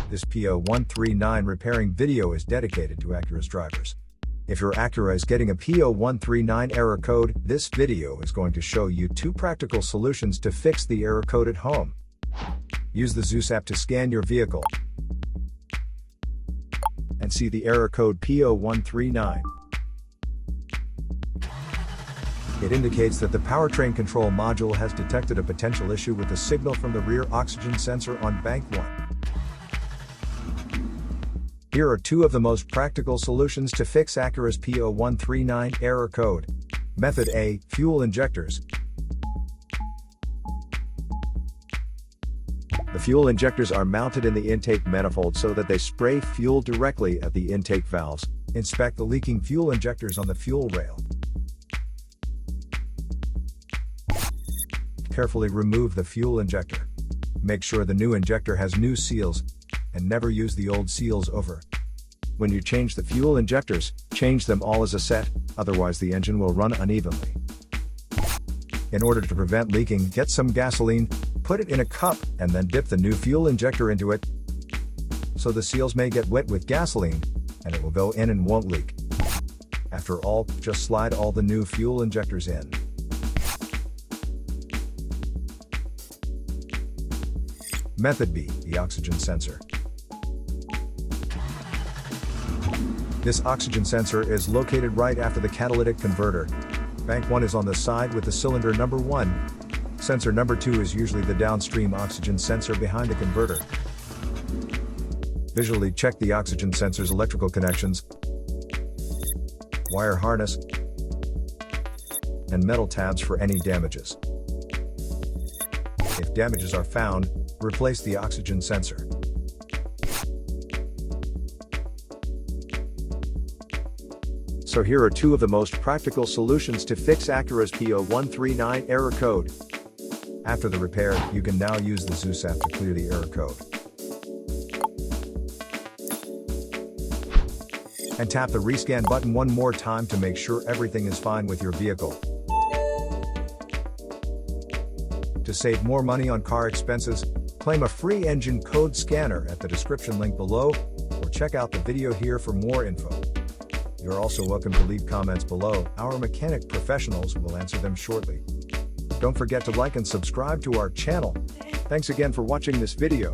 This P0139 repairing video is dedicated to Acura's drivers. If your Acura is getting a P0139 error code, this video is going to show you 2 practical solutions to fix the error code at home. Use the Zeus app to scan your vehicle and see the error code P0139. It indicates that the powertrain control module has detected a potential issue with the signal from the rear oxygen sensor on bank 1. Here are 2 of the most practical solutions to fix Acura's P0139 error code. Method A, fuel injectors. The fuel injectors are mounted in the intake manifold so that they spray fuel directly at the intake valves. Inspect the leaking fuel injectors on the fuel rail. Carefully remove the fuel injector. Make sure the new injector has new seals, and never use the old seals over. When you change the fuel injectors, change them all as a set, otherwise the engine will run unevenly. In order to prevent leaking, get some gasoline, put it in a cup, and then dip the new fuel injector into it, so the seals may get wet with gasoline, and it will go in and won't leak. After all, just slide all the new fuel injectors in. Method B, the oxygen sensor. This oxygen sensor is located right after the catalytic converter. Bank 1 is on the side with the cylinder number 1. Sensor number 2 is usually the downstream oxygen sensor behind the converter. Visually check the oxygen sensor's electrical connections, wire harness, and metal tabs for any damages. If damages are found, replace the oxygen sensor. So here are 2 of the most practical solutions to fix Acura's P0139 error code. After the repair, you can now use the Zeus app to clear the error code. And tap the rescan button one more time to make sure everything is fine with your vehicle. To save more money on car expenses, claim a free engine code scanner at the description link below, or check out the video here for more info. You're also welcome to leave comments below. Our mechanic professionals will answer them shortly. Don't forget to like and subscribe to our channel. Thanks again for watching this video.